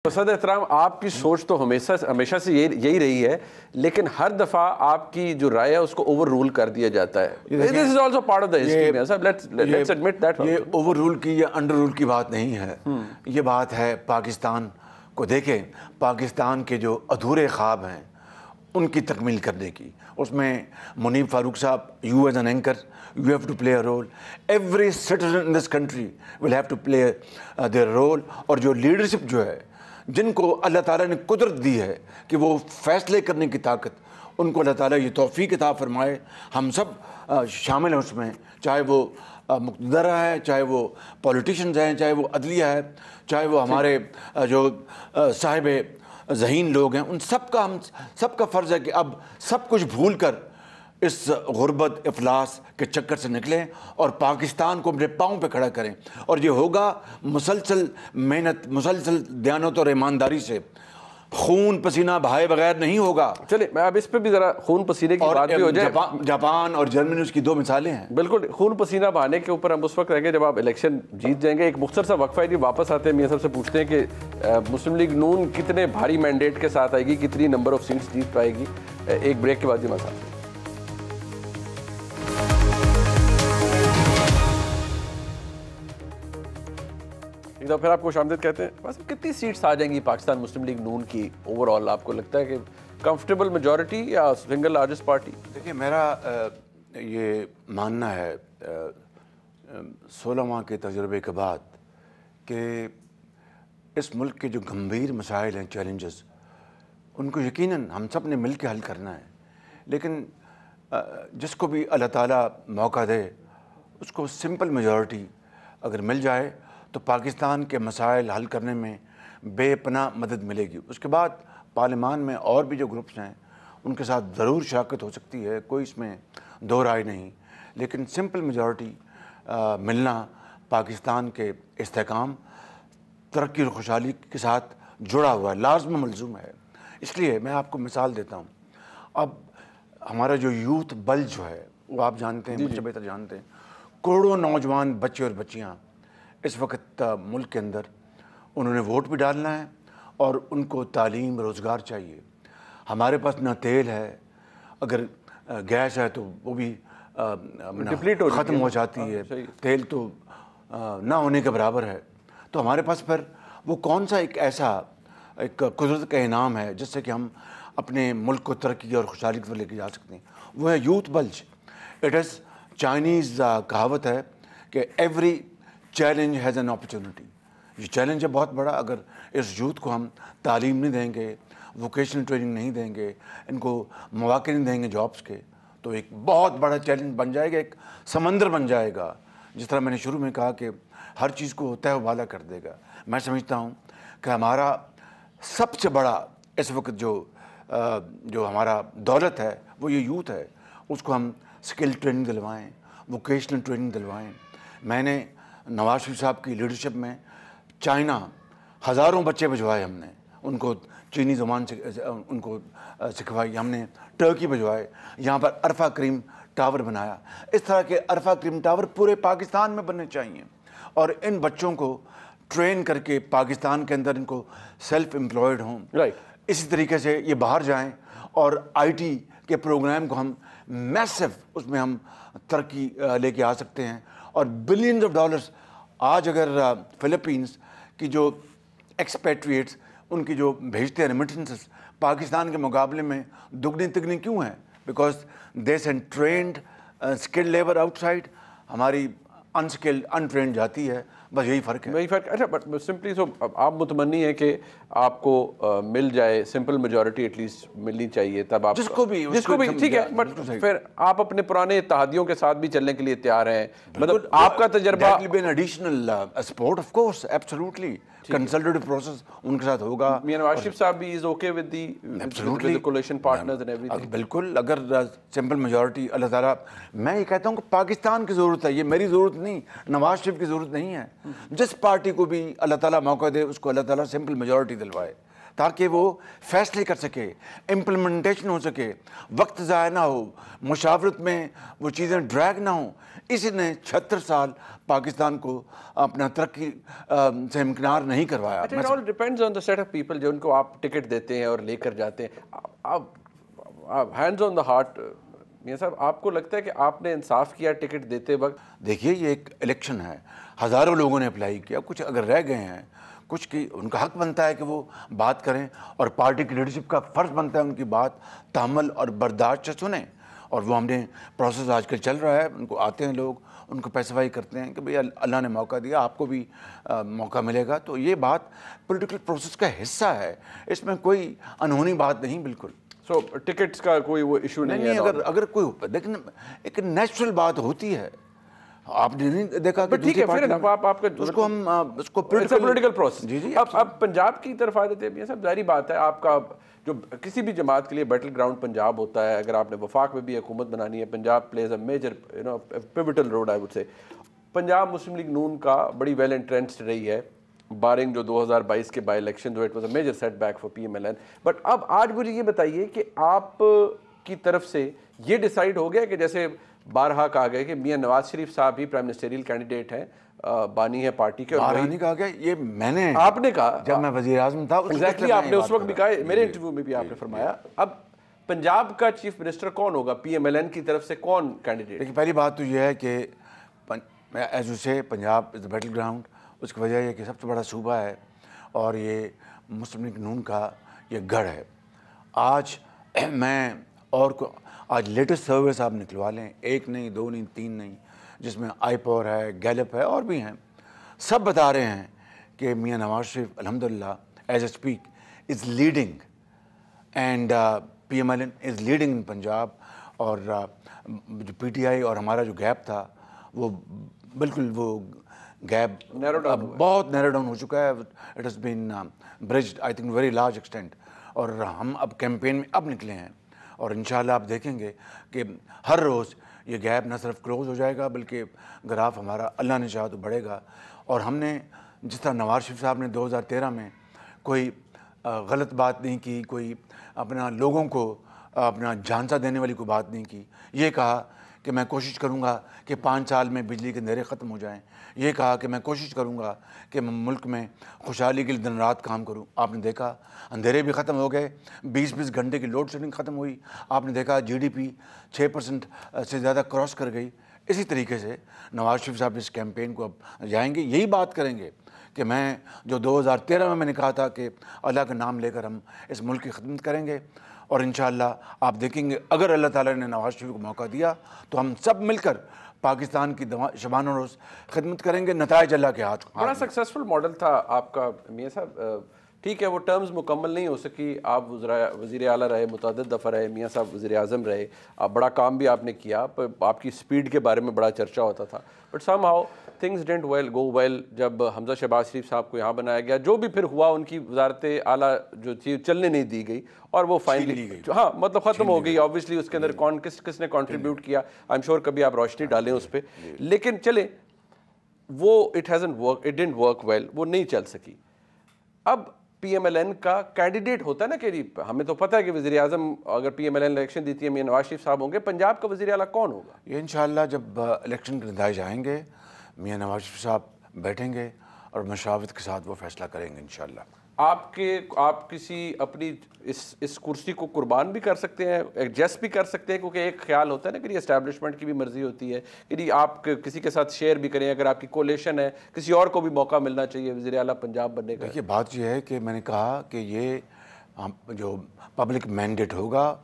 صدر احترام آپ کی سوچ تو ہمیشہ سے یہی رہی ہے، لیکن ہر دفعہ آپ کی جو رائے ہے اس کو اوور رول کر دیا جاتا ہے. This is also part of the history. Let's admit that. یہ اوور رول کی یا انڈر رول کی بات نہیں ہے، یہ بات ہے پاکستان کو دیکھیں، پاکستان کے جو ادھورے خواب ہیں ان کی تکمیل کرنے کی. اس میں منیب فاروق صاحب، you as an anchor, you have to play a role. Every citizen in this country will have to play their role. اور جو لیڈرشپ جو ہے، جن کو اللہ تعالیٰ نے قدرت دی ہے کہ وہ فیصلے کرنے کی طاقت، ان کو اللہ تعالیٰ یہ توفیق عطا فرمائے. ہم سب شامل ہیں اس میں، چاہے وہ مقتدر ہے، چاہے وہ پولیٹیشنز ہیں، چاہے وہ عدلیہ ہے، چاہے وہ ہمارے جو صاحب ذہین لوگ ہیں. ان سب کا فرض ہے کہ اب سب کچھ بھول کر اس غربت افلاس کے چکر سے نکلیں اور پاکستان کو اپنے پاؤں پہ کھڑا کریں. اور یہ ہوگا مسلسل محنت، مسلسل دیانت اور ایمانداری سے. خون پسینہ بہائے بغیر نہیں ہوگا. چلے میں اب اس پہ بھی ذرا خون پسینے کی بات بھی ہو جائے. جاپان اور جرمنی اس کی دو مثالیں ہیں. بالکل، خون پسینہ بہانے کے اوپر ہم اس وقت رہیں گے جب آپ الیکشن جیت جائیں گے. ایک مختصر سا وقفہ ہے جی، واپس آتے ہیں میاں صاحب سے پوچھتے ہیں کہ مسلم لیگ نون کتنے بھاری مینڈیٹ کے ساتھ آئے گی، کتنی نمبر آف سیٹس جیت پائے گی. ایک بریک کے بعد جی مسئلہ. تو پھر آپ کو شامدید کہتے ہیں. بس کتنی سیٹس آ جائیں گی پاکستان مسلم لیگ نون کی اوور آل؟ آپ کو لگتا ہے کہ کمفرٹیبل میجورٹی یا سنگل لارجسٹ پارٹی؟ دیکھیے، میرا یہ ماننا ہے 16 ماہ کے تجربے کے بعد کہ اس ملک کے جو گمبھیر مسائل ہیں، چیلنجز، ان کو یقیناً ہم سب نے مل کے حل کرنا ہے. لیکن جس کو بھی اللہ تعالیٰ موقع دے، اس کو سمپل میجورٹی اگر مل جائے تو پاکستان کے مسائل حل کرنے میں بے پناہ مدد ملے گی. اس کے بعد پارلیمان میں اور بھی جو گروپس ہیں ان کے ساتھ ضرور شراکت ہو سکتی ہے، کوئی اس میں دو رائے نہیں. لیکن سمپل میجورٹی ملنا پاکستان کے استحکام، ترقی اور خوشحالی کے ساتھ جڑا ہوا ہے، لازم ملزوم ہے. اس لیے میں آپ کو مثال دیتا ہوں. اب ہمارا جو یوتھ بل جو ہے وہ آپ جانتے ہیں، بچے بہتر جانتے ہیں، کروڑوں نوجوان بچے اور بچیاں اس وقت ملک کے اندر انہوں نے ووٹ بھی ڈالنا ہے اور ان کو تعلیم، روزگار چاہیے. ہمارے پاس نہ تیل ہے، اگر گیس ہے تو وہ بھی ختم ہو جاتی ہے، تیل تو نہ ہونے کے برابر ہے. تو ہمارے پاس پھر وہ کون سا ایک ایسا ایک قدرت کا انعام ہے جس سے کہ ہم اپنے ملک کو ترقی اور خوشحالی کی طرف لے کے جا سکتے ہیں؟ وہ ہے youth bilge. It is Chinese کہاوت ہے کہ every challenge has an opportunity. یہ چیلنج ہے بہت بڑا. اگر اس یوتھ کو ہم تعلیم نہیں دیں گے، ووکیشنل ٹریننگ نہیں دیں گے، ان کو مواقع نہیں دیں گے جابس کے، تو ایک بہت بڑا چیلنج بن جائے گا، ایک سمندر بن جائے گا. جس طرح میں نے شروع میں کہا کہ ہر چیز کو تہ و بالا کر دے گا. میں سمجھتا ہوں کہ ہمارا سب سے بڑا اس وقت جو ہمارا دولت ہے وہ یہ یوتھ ہے. اس کو ہم اسکل ٹریننگ دلوائیں، ووکیشنل ٹریننگ دلوائیں. میں نے نواز شریف صاحب کی لیڈرشپ میں چائنا ہزاروں بچے بھجوائے، ہم نے ان کو چینی زبان سے ان کو سکھوائی. ہم نے ٹرکی بھجوائے، یہاں پر عرفہ کریم ٹاور بنایا. اس طرح کے عرفہ کریم ٹاور پورے پاکستان میں بننے چاہیے. اور ان بچوں کو ٹرین کر کے پاکستان کے اندر ان کو سیلف امپلائڈ ہوں. اسی طریقے سے یہ باہر جائیں اور آئی ٹی کے پروگرام کو ہم میسو اس میں ہم ترقی لے کے آ سکتے ہیں. اور بلینز آف ڈالرز آج اگر فلپینس کی جو ایکسپیٹریٹس ان کی جو بھیجتے ہیں ریمیٹنسز پاکستان کے مقابلے میں دگنی تگنی کیوں ہیں؟ Because they send trained skilled labour outside. ہماری انسکلڈ انٹرینڈ جاتی ہے. بس یہی فرق ہے. وہی فرق. اچھا، بٹ سمپلی سو آپ متمنی ہیں کہ آپ کو مل جائے سمپل میجورٹی، ایٹ لیسٹ ملنی چاہیے تب آپ جس کو بھی ٹھیک ہے. بٹ پھر آپ اپنے پرانے اتحادیوں کے ساتھ بھی چلنے کے لیے تیار ہیں؟ مطلب آپ کا تجربہ additional support of course absolutely consultative process in کے ساتھ ہوگا. میاں نواز شریف صاحب بھی is okay with the coalition partners and every thing. بالکل. اگر سمپل میجورٹی اللہ تعالیٰ، میں یہ کہتا ہوں کہ پاکستان کی ضرورت ہے، یہ میری ضرورت نہیں، نواز شریف کی ضرورت نہیں ہے. جس پارٹی کو بھی اللہ تعالیٰ موقع دے اس کو اللہ تعالیٰ سمپل میجورٹی دلوائے. تاکہ وہ فیصلے کر سکے, امپلیمنٹیشن ہو سکے, وقت ضائع نہ ہو, مشاورت میں وہ چیزیں ڈریگ نہ ہوں. اسی نے 76 سال پاکستان کو اپنا ترقی سے امکنار نہیں کروایا. It all depends on the set of people جو ان کو آپ ٹکٹ دیتے ہیں اور لے کر جاتے ہیں. آپ ہینڈز آن دا ہارٹ میاں صاحب, آپ کو لگتا ہے کہ آپ نے انصاف کیا ٹکٹ دیتے وقت؟ دیکھیے یہ ایک الیکشن ہے, ہزاروں لوگوں نے اپلائی کیا, کچھ اگر رہ گئے ہیں, کچھ کی ان کا حق بنتا ہے کہ وہ بات کریں, اور پارٹی کی لیڈرشپ کا فرض بنتا ہے ان کی بات تحمل اور برداشت سے سنیں. اور وہ ہم نے پروسیس آج کل چل رہا ہے, ان کو آتے ہیں لوگ, ان کو پیسیفائی کرتے ہیں کہ بھئی اللہ نے موقع دیا, آپ کو بھی موقع ملے گا. تو یہ بات پولیٹیکل پروسیس کا حصہ ہے, اس میں کوئی انہونی بات نہیں. بالکل. سو ٹکٹس کا کوئی وہ ایشو نہیں ہے. اگر کوئی لیکن ایک نیچرل بات ہوتی ہے, آپ نے نہیں دیکھا کہ ٹھیک ہے پھر آپ کا اس کو ہم اس کو پولیٹیکل پروسیس. جی جی. اب پنجاب کی طرف آ جاتے ہیں صاحب, ظاہری بات ہے آپ کا جو کسی بھی جماعت کے لیے بیٹل گراؤنڈ پنجاب ہوتا ہے. اگر آپ نے وفاق میں بھی حکومت بنانی ہے, Punjab please a major pivotal role I would say. Punjab Muslim league نون کا بڑی ویل انٹرینسڈ رہی ہے, بارنگ جو 2022 کے بائی الیکشن جو it was a major setback for PMLN. But اب آج مجھے یہ بتائیے کہ آپ کی طرف سے یہ ڈیسائیڈ ہو گیا کہ جیسے بارہا کہا گیا کہ میاں نواز شریف صاحب بھی پرائم منسٹریل کینڈیڈیٹ ہیں, بانی ہے پارٹی کے, اور نہیں کہا گیا, یہ میں نے آپ نے کہا جب میں وزیر اعظم تھا ایگزیکٹلی, آپ نے اس وقت بھی کہا, میرے انٹرویو میں بھی آپ نے فرمایا. اب پنجاب کا چیف منسٹر کون ہوگا, PMLN کی طرف سے کون کینڈیڈیٹ؟ دیکھیے پہلی بات تو یہ ہے کہ ایز یو سے پنجاب از دا بیٹل گراؤنڈ. اس کی وجہ یہ کہ سب سے بڑا صوبہ ہے اور یہ مسلم لیگ نون کا یہ گڑھ ہے. آج میں اور آج لیٹسٹ سروے صاحب نکلوا لیں, 1 نہیں 2 نہیں 3 نہیں, جس میں آئی پور ہے, گیلپ ہے, اور بھی ہیں, سب بتا رہے ہیں کہ میاں نواز شریف الحمدللہ as I speak is leading, and PMLN is leading in Punjab. اور جو PTI اور ہمارا جو گیپ تھا وہ بالکل وہ گیپ بہت نیرو ڈاؤن ہو چکا ہے. It has been bridged I think very large extent. اور ہم اب کیمپین میں اب نکلے ہیں, اور انشاءاللہ آپ دیکھیں گے کہ ہر روز یہ گیپ نہ صرف کلوز ہو جائے گا بلکہ گراف ہمارا اللہ نے چاہا تو بڑھے گا. اور ہم نے جس طرح نواز شریف صاحب نے 2013 میں کوئی غلط بات نہیں کی, کوئی اپنا لوگوں کو اپنا جھانسا دینے والی کوئی بات نہیں کی, یہ کہا کہ میں کوشش کروں گا کہ 5 سال میں بجلی کے اندھیرے ختم ہو جائیں, یہ کہا کہ میں کوشش کروں گا کہ میں ملک میں خوشحالی کے لیے دن رات کام کروں. آپ نے دیکھا اندھیرے بھی ختم ہو گئے, 20 گھنٹے کی لوڈ شیڈنگ ختم ہوئی. آپ نے دیکھا GDP 6% سے زیادہ کراس کر گئی. اسی طریقے سے نواز شریف صاحب اس کیمپین کو اب جائیں گے, یہی بات کریں گے کہ میں جو 2013 میں نے کہا تھا کہ اللہ کا نام لے کر ہم اس ملک کی خدمت کریں گے. اور انشاءاللہ آپ دیکھیں گے اگر اللہ تعالیٰ نے نواز شریف کو موقع دیا تو ہم سب مل کر پاکستان کی شبان و روز خدمت کریں گے. نتائج اللہ کے ہاتھ. بڑا سکسیسفل ماڈل تھا آپ کا میاں صاحب. ٹھیک ہے وہ ٹرمز مکمل نہیں ہو سکی, آپ وزیر اعلیٰ رہے, متعدد دفعہ رہے, میاں صاحب وزیر اعظم رہے, آپ بڑا کام بھی آپ نے کیا, آپ کی سپیڈ کے بارے میں بڑا چرچا ہوتا تھا. But somehow things didn't go well. جب حمزہ شہباز شریف صاحب کو یہاں بنایا گیا, جو بھی پھر ہوا ان کی وزارت اعلیٰ جو تھی چلنے نہیں دی گئی, اور وہ فائنلی ہاں مطلب ختم ہو گئی. آبویسلی اس کے اندر کس نے کنٹریبیوٹ کیا, آئی ایم شیور کبھی آپ روشنی ڈالیں اس پہ. لیکن چلے وہ اٹ ڈنٹ ورک ویل, وہ نہیں چل سکی. اب PMLN کا کینڈیڈیٹ ہوتا ہے نا کہ ہمیں تو پتہ ہے کہ وزیر اعظم اگر PMLN الیکشن دیتی ہے میاں نواز شریف صاحب ہوں گے, پنجاب کا وزیر اعلیٰ کون ہوگا؟ یہ انشاءاللہ جب الیکشن کے نتائج آئیں گے میاں نواز شریف صاحب بیٹھیں گے اور مشاورت کے ساتھ وہ فیصلہ کریں گے انشاءاللہ. آپ کسی اپنی اس کرسی کو قربان بھی کر سکتے ہیں, ایڈجسٹ بھی کر سکتے ہیں, کیونکہ ایک خیال ہوتا ہے نا کہ اسٹیبلشمنٹ کی بھی مرضی ہوتی ہے کہ آپ کسی کے ساتھ شیئر بھی کریں, اگر آپ کی کولیشن ہے کسی اور کو بھی موقع ملنا چاہیے وزیر اعلیٰ پنجاب بننے کا. دیکھیے بات یہ ہے کہ میں نے کہا کہ یہ جو پبلک مینڈیٹ ہوگا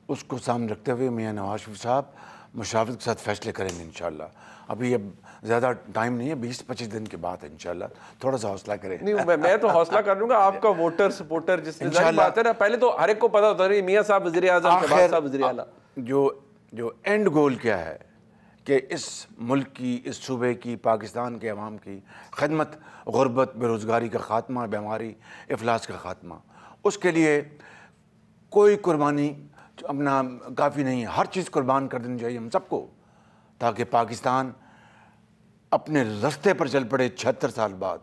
اس کو سامنے رکھتے ہوئے میاں نواز شریف صاحب مشاورت کے ساتھ فیصلے کریں گے انشاءاللہ. ابھی اب زیادہ ٹائم نہیں ہے, 20-25 دن کے بعد انشاءاللہ, تھوڑا سا حوصلہ کریں. نہیں میں تو حوصلہ کر لوں گا, آپ کا ووٹر سپورٹر جس نے ظاہر بات ہے نا, پہلے تو ہر ایک کو پتا ہوتا ہے میاں صاحب وزیر اعظم, شہباز صاحب وزیر اعلیٰ. جو اینڈ گول کیا ہے کہ اس ملک کی, اس صوبے کی, پاکستان کے عوام کی خدمت, غربت, بے روزگاری کا خاتمہ, بیماری, افلاس کا خاتمہ, اس کے لیے کوئی قربانی اپنا کافی نہیں ہے. ہر چیز قربان کر دینی چاہیے ہم سب کو, تاکہ پاکستان اپنے رستے پر چل پڑے 76 سال بعد,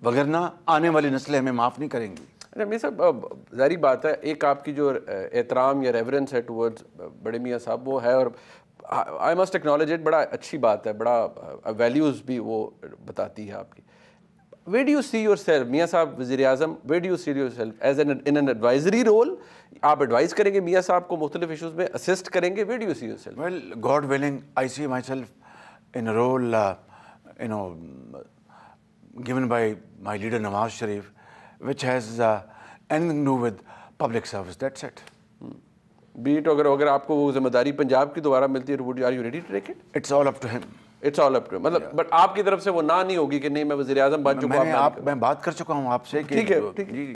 وگرنہ آنے والی نسلیں ہمیں معاف نہیں کریں گی. میاں صاحب ظاہری بات ہے ایک آپ کی جو احترام یا ریورنس ہے ٹورڈز بڑے میاں صاحب وہ ہے, اور آئی مسٹ ایکنالج اٹ, بڑا اچھی بات ہے, بڑا ویلیوز بھی وہ بتاتی ہے آپ کی. Where do you see yourself, میاں صاحب وزیر اعظم, where do you see yourself as in an advisory role? آپ ایڈوائز کریں گے میاں صاحب کو مختلف ایشوز میں, اسسٹ کریں گے, where do you see yourself? Well, God willing, I see myself in a role, given by my leader Nawaz Sharif, which has anything to do with public service. That's it. But اگر آپ کو وہ ذمہ داری پنجاب کی دوبارہ ملتی ہے, are you ready to take it? It's all up to him. It's all up to him. مطلب بٹ آپ کی طرف سے وہ نہ نہیں ہوگی کہ نہیں میں وزیر اعظم بن چکا ہوں. میں بات کر چکا ہوں آپ سے کہ ٹھیک ہے